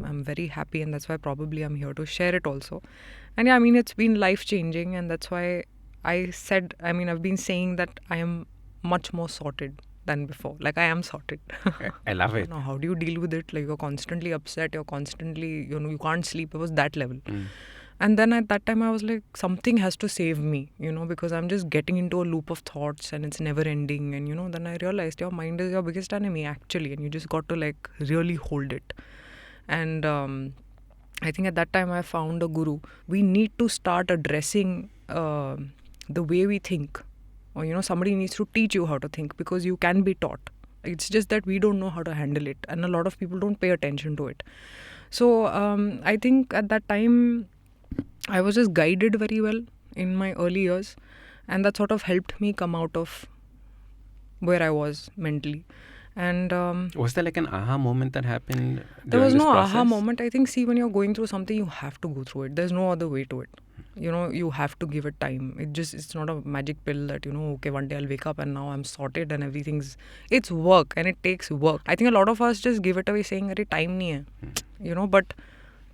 I'm very happy, and that's why probably I'm here to share it also. And yeah, I mean, it's been life changing, and that's why I've been saying that I am much more sorted than before. Like, I am sorted. I love it. Now, how do you deal with it? Like, you're constantly upset, you're constantly, you can't sleep. It was that level. And then at that time, I was like, something has to save me, because I'm just getting into a loop of thoughts and it's never ending. And, then I realized your mind is your biggest enemy, actually, and you just got to, like, really hold it. And I think at that time I found a guru. We need to start addressing the way we think. Or, somebody needs to teach you how to think, because you can be taught. It's just that we don't know how to handle it. And a lot of people don't pay attention to it. So I think at that time, I was just guided very well in my early years. And that sort of helped me come out of where I was mentally. And was there like an aha moment that happened? There was no process? aha moment. I think, when you're going through something, you have to go through it. There's no other way to it. You have to give it time. It's not a magic pill that, okay, one day I'll wake up and now I'm sorted and it's work, and it takes work. I think a lot of us just give it away saying, "Arey, time nahi hai." But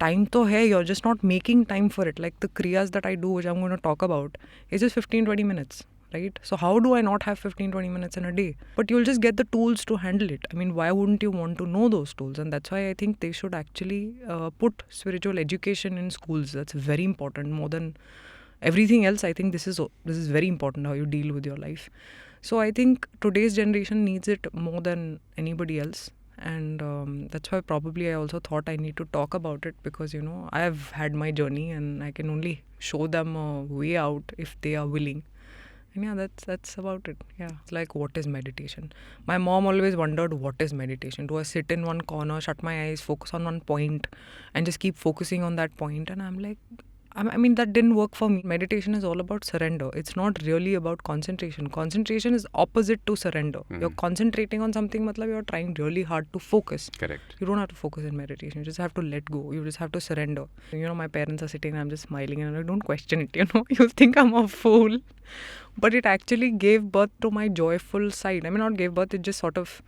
time to hai, you're just not making time for it. Like the kriyas that I do, which I'm going to talk about, is just 15-20 minutes. Right? So how do I not have 15-20 minutes in a day? But you'll just get the tools to handle it. I mean, why wouldn't you want to know those tools? And that's why I think they should actually put spiritual education in schools. That's very important, more than everything else. I think this is very important, how you deal with your life. So I think today's generation needs it more than anybody else. And that's why probably I also thought I need to talk about it, because I have had my journey and I can only show them a way out if they are willing. And yeah, that's about it. Yeah, it's like, what is meditation? My mom always wondered, what is meditation? Do I sit in one corner, shut my eyes, focus on one point, and just keep focusing on that point? And I'm like, I mean, that didn't work for me. Meditation is all about surrender. It's not really about concentration. Concentration is opposite to surrender. You're concentrating on something, matlab you're trying really hard to focus. Correct. You don't have to focus in meditation. You just have to let go. You just have to surrender. My parents are sitting and I'm just smiling and I'm like, don't question it, You think I'm a fool. But it actually gave birth to my joyful side. I mean, not gave birth, it just sort of,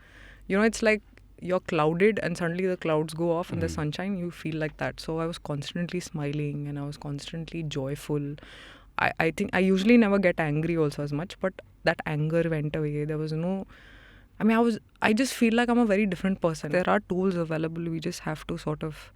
it's like you're clouded and suddenly the clouds go off and the sunshine, you feel like that. So I was constantly smiling and I was constantly joyful. I think I usually never get angry also as much, but that anger went away. There was no, I just feel like I'm a very different person. There are tools available. We just have to sort of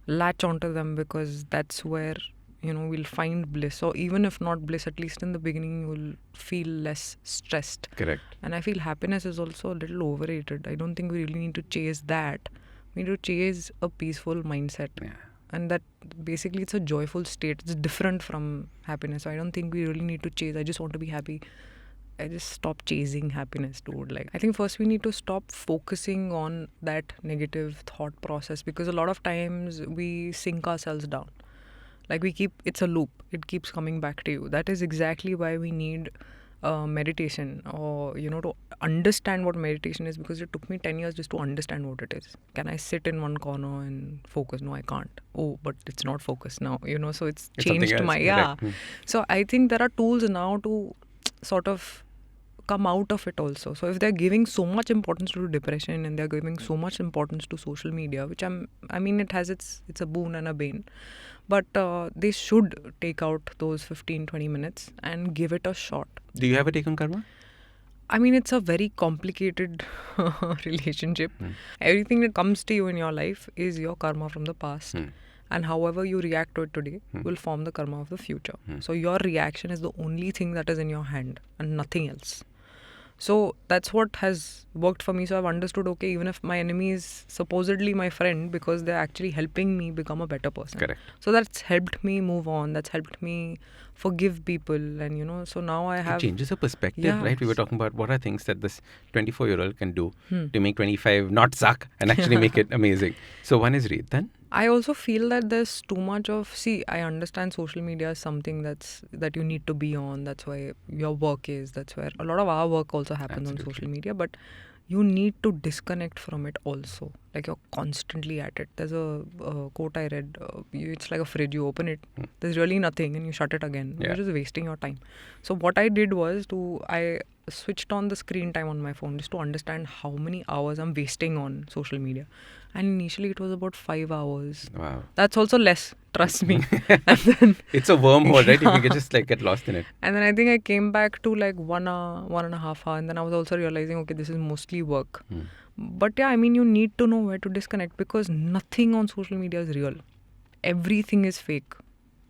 latch onto them, because that's where, we'll find bliss. Or even if not bliss, at least in the beginning, you will feel less stressed. Correct. And I feel happiness is also a little overrated. I don't think we really need to chase that. We need to chase a peaceful mindset. Yeah. And that basically, it's a joyful state. It's different from happiness. So I don't think we really need to chase. I just want to be happy. I just stop chasing happiness, dude. Like, I think first we need to stop focusing on that negative thought process, because a lot of times we sink ourselves down. Like, it's a loop. It keeps coming back to you. That is exactly why we need meditation, or, to understand what meditation is, because it took me 10 years just to understand what it is. Can I sit in one corner and focus? No, I can't. Oh, but it's not focus now, so it's changed my, yeah. So I think there are tools now to sort of come out of it also. So if they're giving so much importance to depression and they're giving so much importance to social media, which it's a boon and a bane, but they should take out those 15-20 minutes and give it a shot. Do you ever take on karma? I mean, it's a very complicated relationship. Everything that comes to you in your life is your karma from the past. And however you react to it today will form the karma of the future. So your reaction is the only thing that is in your hand and nothing else. So that's what has worked for me. So I've understood, okay, even if my enemy is supposedly my friend, because they're actually helping me become a better person. Correct. So that's helped me move on. That's helped me forgive people. And, so now I have... It changes the perspective, Yeah. right? We were talking about what are things that this 24-year-old can do to make 25 not suck and actually make it amazing. So one is read then. I also feel that there's too much of... See, I understand social media is something that you need to be on. That's why your work is. That's where a lot of our work also happens on social media. But you need to disconnect from it also. Like, you're constantly at it. There's a quote I read. It's like a fridge. You open it. There's really nothing and you shut it again. Yeah. You're just wasting your time. So what I did was I switched on the screen time on my phone just to understand how many hours I'm wasting on social media. And initially it was about 5 hours. Wow. That's also less, trust me. And then, It's a wormhole, right? You can just like get lost in it. and then I think I came back to like 1 hour, 1.5 hour, and then I was also realizing, okay, this is mostly work. But yeah, I mean, you need to know where to disconnect, because nothing on social media is real. Everything is fake.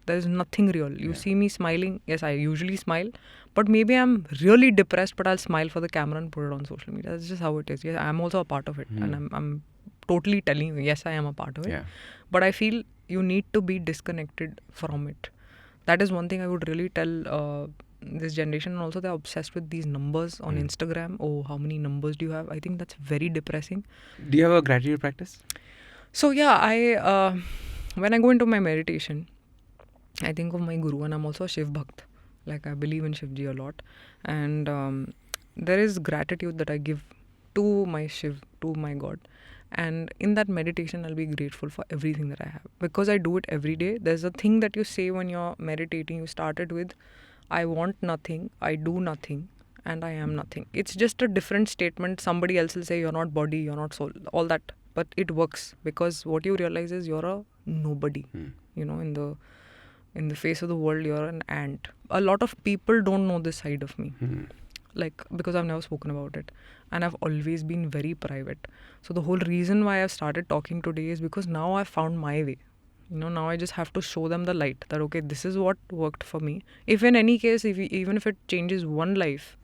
There is nothing real. You see me smiling. Yes, I usually smile. But maybe I'm really depressed, but I'll smile for the camera and put it on social media. That's just how it is. Yes, I'm also a part of it. And I'm totally telling you, yes, I am a part of it. Yeah. But I feel you need to be disconnected from it. That is one thing I would really tell this generation. And also they're obsessed with these numbers on Instagram. Oh, how many numbers do you have? I think that's very depressing. Do you have a gratitude practice? So yeah, when I go into my meditation, I think of my guru, and I'm also a Shiv Bhakt. Like, I believe in Shivji a lot. And there is gratitude that I give to my Shiv, to my God. And in that meditation, I'll be grateful for everything that I have. Because I do it every day. There's a thing that you say when you're meditating. You started with, I want nothing, I do nothing, and I am nothing. It's just a different statement. Somebody else will say, you're not body, you're not soul, all that. But it works, because what you realize is you're a nobody. You know, in the face of the world, you're an ant. A lot of people don't know this side of me. Like, because I've never spoken about it. And I've always been very private. So the whole reason why I've started talking today is because now I've found my way. You know, now I just have to show them the light that, okay, this is what worked for me. If in any case, even if it changes one life,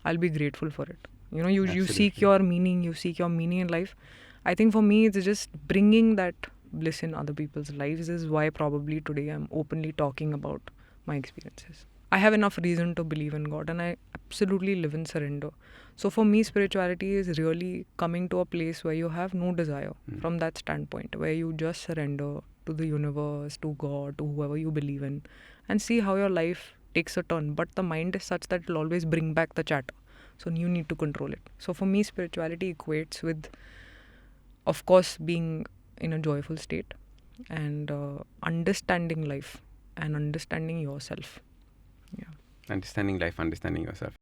I'll be grateful for it. You know, you seek your meaning, in life. I think for me, it's just bringing that bliss in other people's lives is why probably today I'm openly talking about my experiences. I have enough reason to believe in God, and I absolutely live in surrender. So for me, spirituality is really coming to a place where you have no desire from that standpoint, where you just surrender to the universe, to God, to whoever you believe in, and see how your life takes a turn. But the mind is such that it will always bring back the chatter. So you need to control it. So for me, spirituality equates with, of course, being in a joyful state and understanding life and understanding yourself. Yeah. Understanding life, understanding yourself.